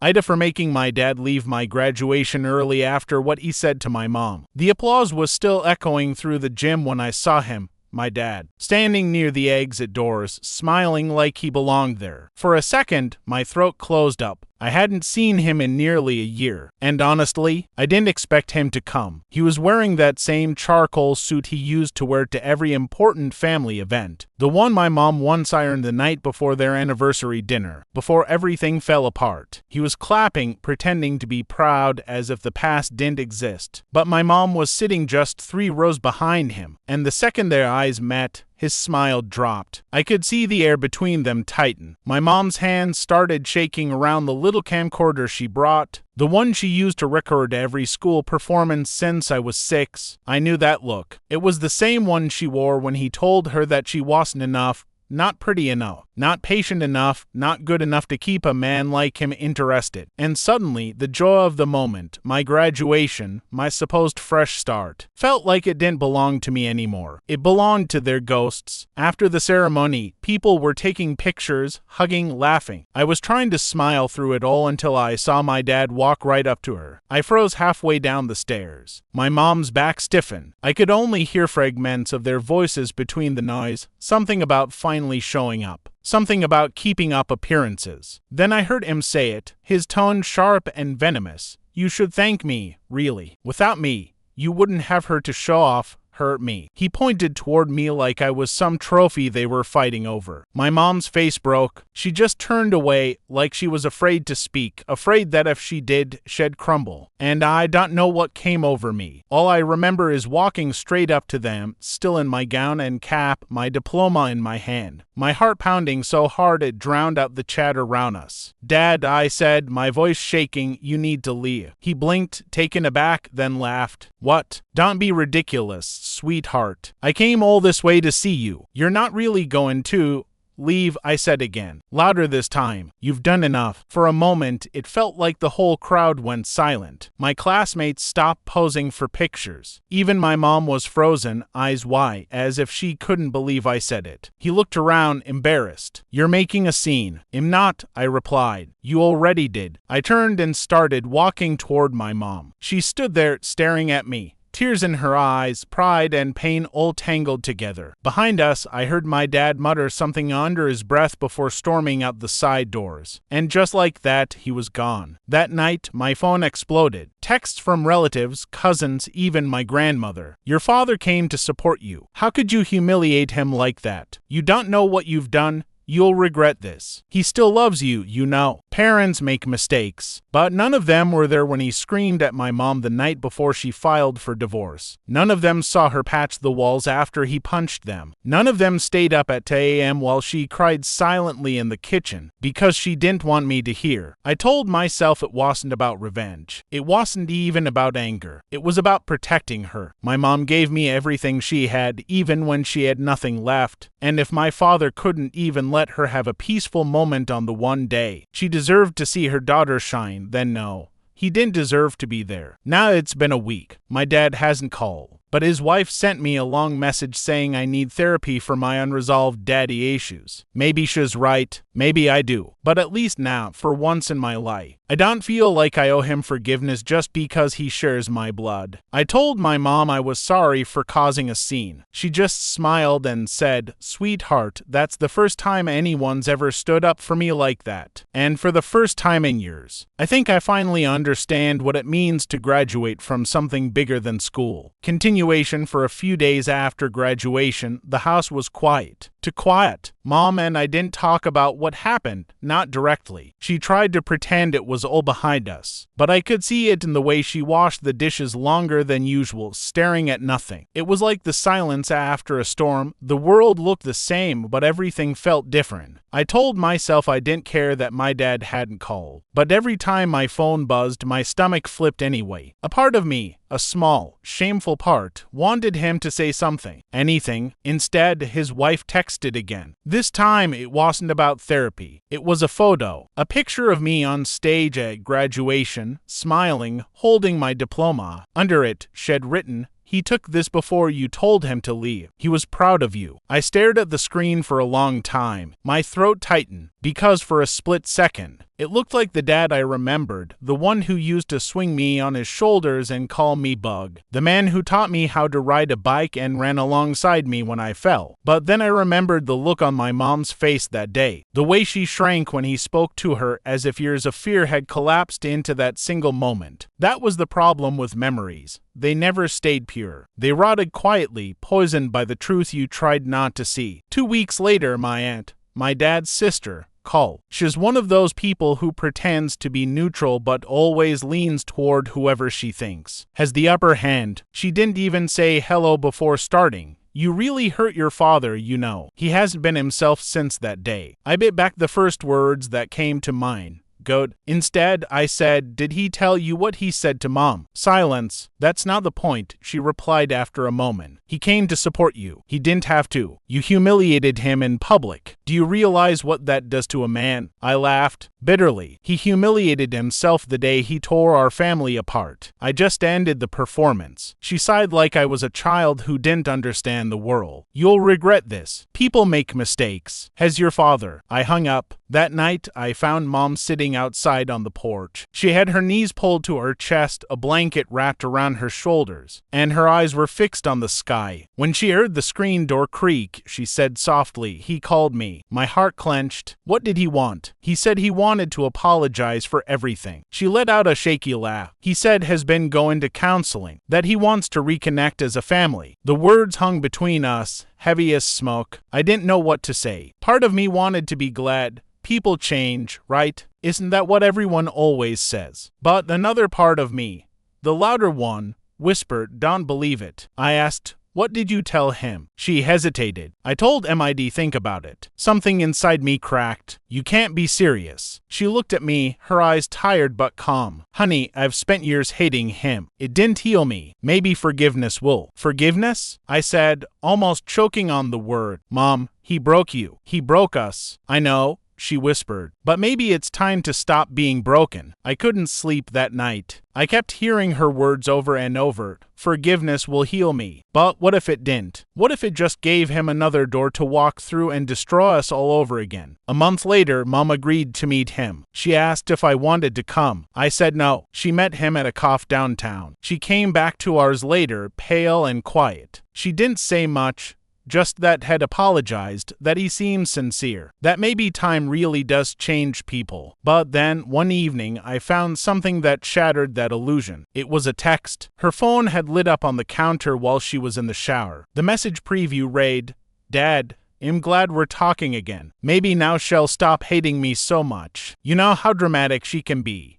AITAH for making my dad leave my graduation early after what he said to my mom. The applause was still echoing through the gym when I saw him, my dad, standing near the exit doors, smiling like he belonged there. For a second, my throat closed up. I hadn't seen him in nearly a year, and honestly, I didn't expect him to come. He was wearing that same charcoal suit he used to wear to every important family event, the one my mom once ironed the night before their anniversary dinner, before everything fell apart. He was clapping, pretending to be proud as if the past didn't exist. But my mom was sitting just 3 rows behind him, and the second their eyes met, his smile dropped. I could see the air between them tighten. My mom's hands started shaking around the little camcorder she brought, the one she used to record every school performance since I was 6. I knew that look. It was the same one she wore when he told her that she wasn't enough, not pretty enough, not patient enough, not good enough to keep a man like him interested. And suddenly, the joy of the moment, my graduation, my supposed fresh start, felt like it didn't belong to me anymore. It belonged to their ghosts. After the ceremony, people were taking pictures, hugging, laughing. I was trying to smile through it all until I saw my dad walk right up to her. I froze halfway down the stairs. My mom's back stiffened. I could only hear fragments of their voices between the noise, something about finally showing up. Something about keeping up appearances. Then I heard him say it, his tone sharp and venomous. You should thank me, really. Without me, you wouldn't have her to show off. Hurt me. He pointed toward me like I was some trophy they were fighting over. My mom's face broke. She just turned away like she was afraid to speak, afraid that if she did, she'd crumble. And I don't know what came over me. All I remember is walking straight up to them, still in my gown and cap, my diploma in my hand, my heart pounding so hard it drowned out the chatter around us. Dad, I said, my voice shaking, you need to leave. He blinked, taken aback, then laughed. What? Don't be ridiculous, sweetheart. I came all this way to see you. You're not really going to leave, I said again, louder this time. You've done enough. For a moment, it felt like the whole crowd went silent. My classmates stopped posing for pictures. Even my mom was frozen, eyes wide, as if she couldn't believe I said it. He looked around, embarrassed. You're making a scene. I'm not, I replied. You already did. I turned and started walking toward my mom. She stood there, staring at me. Tears in her eyes, pride and pain all tangled together. Behind us, I heard my dad mutter something under his breath before storming out the side doors. And just like that, he was gone. That night, my phone exploded. Texts from relatives, cousins, even my grandmother. Your father came to support you. How could you humiliate him like that? You don't know what you've done. You'll regret this. He still loves you, you know. Parents make mistakes, but none of them were there when he screamed at my mom the night before she filed for divorce. None of them saw her patch the walls after he punched them. None of them stayed up at 2 a.m. while she cried silently in the kitchen because she didn't want me to hear. I told myself it wasn't about revenge. It wasn't even about anger. It was about protecting her. My mom gave me everything she had, even when she had nothing left. And if my father couldn't even let her have a peaceful moment on the one day she deserved to see her daughter shine, then no, he didn't deserve to be there. Now it's been a week. My dad hasn't called, but his wife sent me a long message saying I need therapy for my unresolved daddy issues. Maybe she's right, maybe I do, but at least now, for once in my life, I don't feel like I owe him forgiveness just because he shares my blood. I told my mom I was sorry for causing a scene. She just smiled and said, "Sweetheart, that's the first time anyone's ever stood up for me like that. And for the first time in years. I think I finally understand what it means to graduate from something bigger than school." Continuation for a few days after graduation, the house was quiet. Too quiet. Mom and I didn't talk about what happened, not directly. She tried to pretend it was all behind us, but I could see it in the way she washed the dishes longer than usual, staring at nothing. It was like the silence after a storm. The world looked the same, but everything felt different. I told myself I didn't care that my dad hadn't called, but every time my phone buzzed, my stomach flipped anyway. A part of me, a small, shameful part, wanted him to say something, anything. Instead, his wife texted again. This time, it wasn't about therapy. It was a photo, a picture of me on stage at graduation, smiling, holding my diploma. Under it, she'd written, "He took this before you told him to leave. He was proud of you." I stared at the screen for a long time. My throat tightened, because for a split second, It looked like the dad I remembered, the one who used to swing me on his shoulders and call me Bug, the man who taught me how to ride a bike and ran alongside me when I fell. But then I remembered the look on my mom's face that day, the way she shrank when he spoke to her as if years of fear had collapsed into that single moment. That was the problem with memories. They never stayed pure. They rotted quietly, poisoned by the truth you tried not to see. 2 weeks later, my aunt, my dad's sister, called. She's one of those people who pretends to be neutral but always leans toward whoever she thinks has the upper hand. She didn't even say hello before starting. You really hurt your father, you know. He hasn't been himself since that day. I bit back the first words that came to mind. Good. Instead, I said, did he tell you what he said to Mom? Silence. That's not the point, she replied after a moment. He came to support you. He didn't have to. You humiliated him in public. Do you realize what that does to a man? I laughed bitterly. He humiliated himself the day he tore our family apart. I just ended the performance. She sighed like I was a child who didn't understand the world. You'll regret this. People make mistakes. Has your father? I hung up. That night, I found Mom sitting outside on the porch. She had her knees pulled to her chest, a blanket wrapped around her shoulders, and her eyes were fixed on the sky. When she heard the screen door creak, she said softly, "He called me." My heart clenched. What did he want? He said he wanted to apologize for everything. She let out a shaky laugh. He said has been going to counseling, that he wants to reconnect as a family. The words hung between us, heavy as smoke. I didn't know what to say. Part of me wanted to be glad. People change, right? Isn't that what everyone always says? But another part of me, the louder one, whispered, "Don't believe it." I asked, "What did you tell him?" She hesitated. I told MID think about it. Something inside me cracked. You can't be serious. She looked at me, her eyes tired but calm. Honey, I've spent years hating him. It didn't heal me. Maybe forgiveness will. Forgiveness? I said, almost choking on the word. Mom, he broke you. He broke us. I know, she whispered. But maybe it's time to stop being broken. I couldn't sleep that night. I kept hearing her words over and over. Forgiveness will heal me. But what if it didn't? What if it just gave him another door to walk through and destroy us all over again? A month later, Mom agreed to meet him. She asked if I wanted to come. I said no. She met him at a coffee downtown. She came back 2 hours later, pale and quiet. She didn't say much. Just that had apologized, that he seemed sincere, that maybe time really does change people. But then, one evening, I found something that shattered that illusion. It was a text. Her phone had lit up on the counter while she was in the shower. The message preview read, "Dad, I'm glad we're talking again. Maybe now she'll stop hating me so much. You know how dramatic she can be.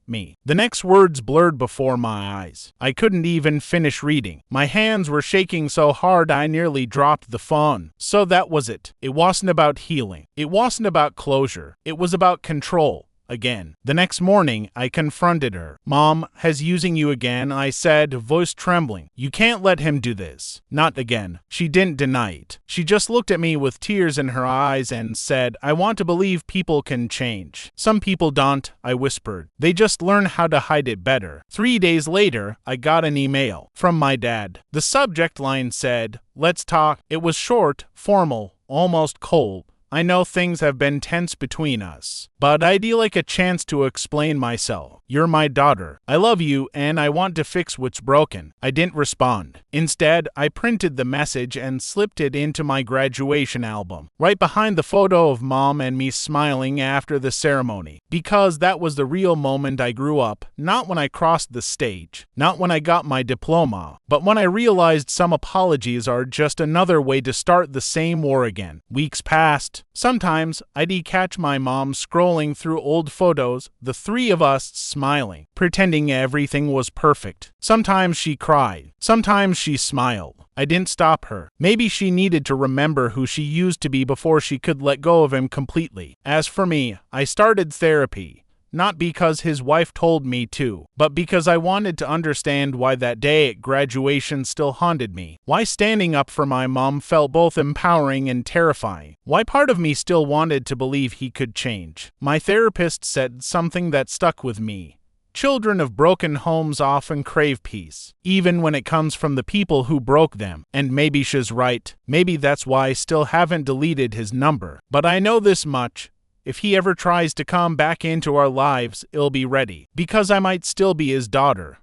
Me." The next words blurred before my eyes. I couldn't even finish reading. My hands were shaking so hard I nearly dropped the phone. So that was it. It wasn't about healing. It wasn't about closure. It was about control. Again. The next morning, I confronted her. "Mom, has using you again," I said, voice trembling. "You can't let him do this. Not again." She didn't deny it. She just looked at me with tears in her eyes and said, "I want to believe people can change." "Some people don't," I whispered. "They just learn how to hide it better." 3 days later, I got an email from my dad. The subject line said, "Let's talk." It was short, formal, almost cold. I know things have been tense between us, but I'd like a chance to explain myself. You're my daughter. I love you and I want to fix what's broken. I didn't respond. Instead, I printed the message and slipped it into my graduation album, right behind the photo of Mom and me smiling after the ceremony. Because that was the real moment I grew up, not when I crossed the stage, not when I got my diploma, but when I realized some apologies are just another way to start the same war again. Weeks passed. Sometimes I'd catch my mom scrolling through old photos, the 3 of us smiling, pretending everything was perfect. Sometimes she cried. Sometimes she smiled. I didn't stop her. Maybe she needed to remember who she used to be before she could let go of him completely. As for me, I started therapy. Not because his wife told me to, but because I wanted to understand why that day at graduation still haunted me. Why standing up for my mom felt both empowering and terrifying. Why part of me still wanted to believe he could change. My therapist said something that stuck with me. Children of broken homes often crave peace, even when it comes from the people who broke them. And maybe she's right. Maybe that's why I still haven't deleted his number. But I know this much. if he ever tries to come back into our lives, I'll be ready, because I might still be his daughter,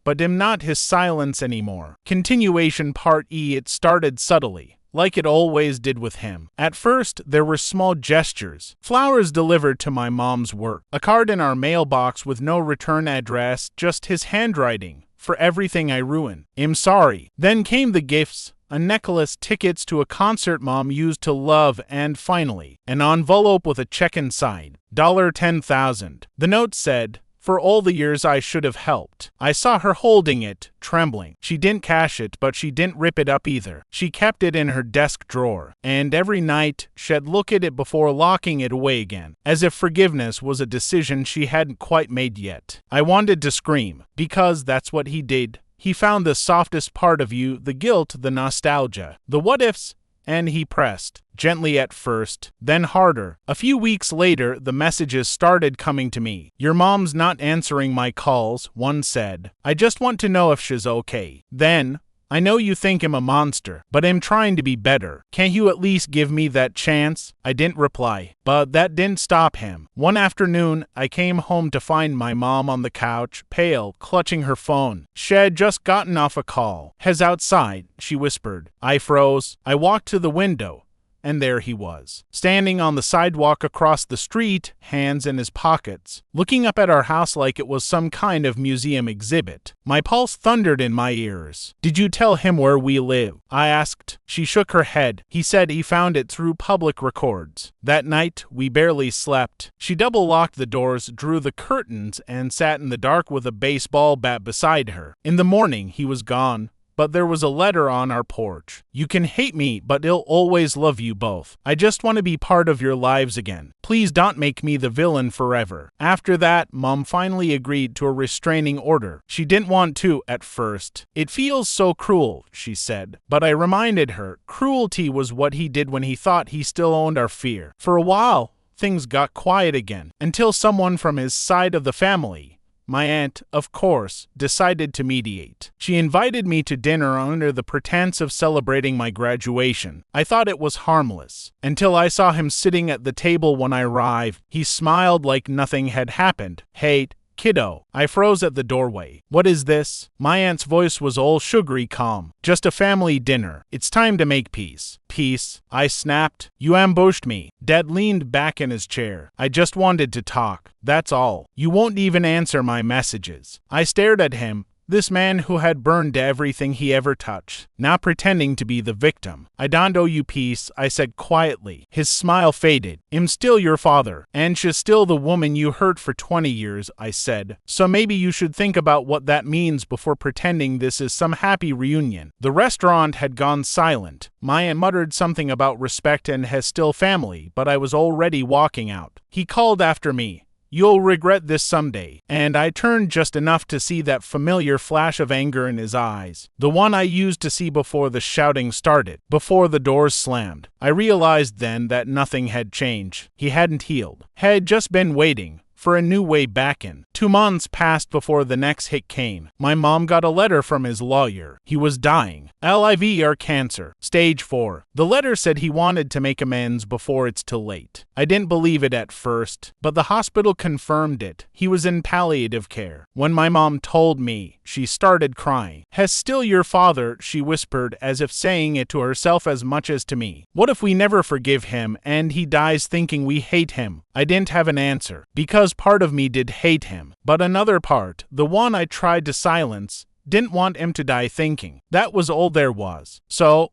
but am not his silence anymore. Continuation Part E. It started subtly, like it always did with him. At first, there were small gestures. Flowers delivered to my mom's work. A card in our mailbox with no return address, just his handwriting. For everything I ruined. I'm sorry. Then came the gifts. A necklace, tickets to a concert Mom used to love, and finally, an envelope with a check inside. $10,000. The note said, "For all the years I should have helped." I saw her holding it, trembling. She didn't cash it, but she didn't rip it up either. She kept it in her desk drawer, and every night she'd look at it before locking it away again, as if forgiveness was a decision she hadn't quite made yet. I wanted to scream, because that's what he did. He found the softest part of you, the guilt, the nostalgia, the what-ifs, and he pressed, gently at first, then harder. A few weeks later, the messages started coming to me. "Your mom's not answering my calls," one said. "I just want to know if she's okay." Then, "I know you think I'm a monster, but I'm trying to be better. Can't you at least give me that chance?" I didn't reply, but that didn't stop him. One afternoon, I came home to find my mom on the couch, pale, clutching her phone. She had just gotten off a call. "He's outside," she whispered. I froze. I walked to the window. And there he was, standing on the sidewalk across the street, hands in his pockets, looking up at our house like it was some kind of museum exhibit. My pulse thundered in my ears. "Did you tell him where we live?" I asked. She shook her head. "He said he found it through public records." That night, we barely slept. She double-locked the doors, drew the curtains, and sat in the dark with a baseball bat beside her. In the morning, he was gone. But there was a letter on our porch. "You can hate me, but I'll always love you both. I just want to be part of your lives again. Please don't make me the villain forever." After that, Mom finally agreed to a restraining order. She didn't want to at first. "It feels so cruel," she said. But I reminded her, cruelty was what he did when he thought he still owned our fear. For a while, things got quiet again, until someone from his side of the family, my aunt, of course, decided to mediate. She invited me to dinner under the pretense of celebrating my graduation. I thought it was harmless, until I saw him sitting at the table when I arrived. He smiled like nothing had happened. "Hey, kiddo." I froze at the doorway. "What is this?" My aunt's voice was all sugary calm. "Just a family dinner. It's time to make peace." "Peace?" I snapped. "You ambushed me." Dad leaned back in his chair. "I just wanted to talk. That's all. You won't even answer my messages." I stared at him. This man who had burned everything he ever touched, now pretending to be the victim. "I don't owe you peace," I said quietly. His smile faded. "I'm still your father, and she's still the woman you hurt for 20 years, I said. "So maybe you should think about what that means before pretending this is some happy reunion." The restaurant had gone silent. Maya muttered something about respect and has still family, but I was already walking out. He called after me. "You'll regret this someday." And I turned just enough to see that familiar flash of anger in his eyes. The one I used to see before the shouting started, before the doors slammed. I realized then that nothing had changed. He hadn't healed. Had just been waiting for a new way back in. 2 months passed before the next hit came. My mom got a letter from his lawyer. He was dying. Liver cancer, stage 4. The letter said he wanted to make amends before it's too late. I didn't believe it at first, but the hospital confirmed it. He was in palliative care. When my mom told me, she started crying. "Has still your father," she whispered, as if saying it to herself as much as to me. "What if we never forgive him and he dies thinking we hate him?" I didn't have an answer, because part of me did hate him, but another part, the one I tried to silence, didn't want him to die thinking. That was all there was. So,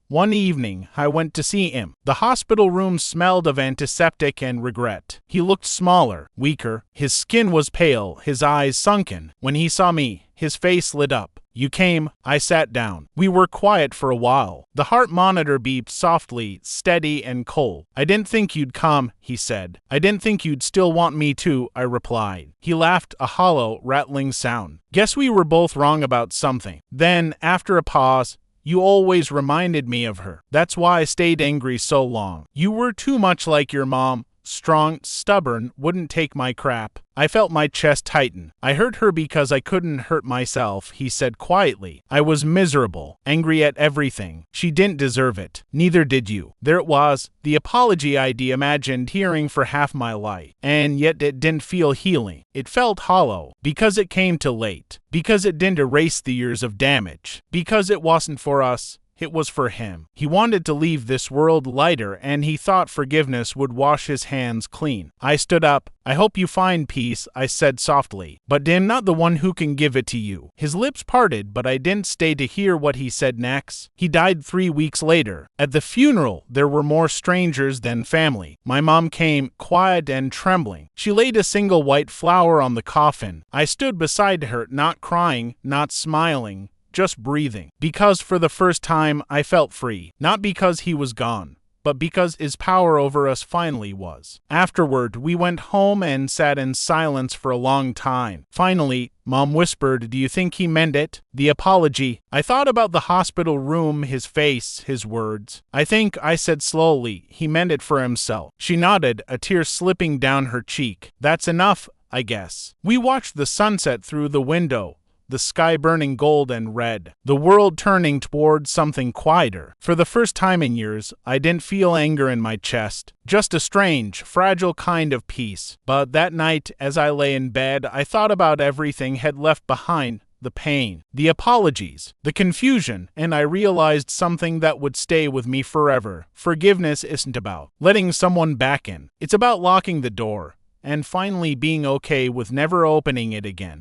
one evening, I went to see him. The hospital room smelled of antiseptic and regret. He looked smaller, weaker. His skin was pale, his eyes sunken. When he saw me, his face lit up. "You came." I sat down. We were quiet for a while. The heart monitor beeped softly, steady and cold. "I didn't think you'd come," he said. "I didn't think you'd still want me to," I replied. He laughed, a hollow, rattling sound. "Guess we were both wrong about something." Then, after a pause, "You always reminded me of her. That's why I stayed angry so long. You were too much like your mom. strong, stubborn, wouldn't take my crap. I felt my chest tighten. I hurt her because I couldn't hurt myself, he said quietly. I was miserable, angry at everything. She didn't deserve it. Neither did you. There it was, the apology I'd imagined hearing for half my life. And yet it didn't feel healing. It felt hollow, because it came too late. Because it didn't erase the years of damage. Because it wasn't for us. It was for him. He wanted to leave this world lighter, and he thought forgiveness would wash his hands clean. I stood up. I hope you find peace, I said softly, but I'm not the one who can give it to you. His lips parted, but I didn't stay to hear what he said next. He died 3 weeks later. At the funeral, there were more strangers than family. My mom came, quiet and trembling. She laid a single white flower on the coffin. I stood beside her, not crying, not smiling, just breathing. Because for the first time, I felt free. Not because he was gone, but because his power over us finally was. Afterward, we went home and sat in silence for a long time. Finally, Mom whispered, "Do you think he meant it? The apology?" I thought about the hospital room, his face, his words. I think, I said slowly, he meant it for himself. She nodded, a tear slipping down her cheek. That's enough, I guess. We watched the sunset through the window. The sky burning gold and red, the world turning toward something quieter. For the first time in years, I didn't feel anger in my chest, just a strange, fragile kind of peace. But that night, as I lay in bed, I thought about everything had left behind. The pain, the apologies, the confusion, and I realized something that would stay with me forever. Forgiveness isn't about letting someone back in. It's about locking the door and finally being okay with never opening it again.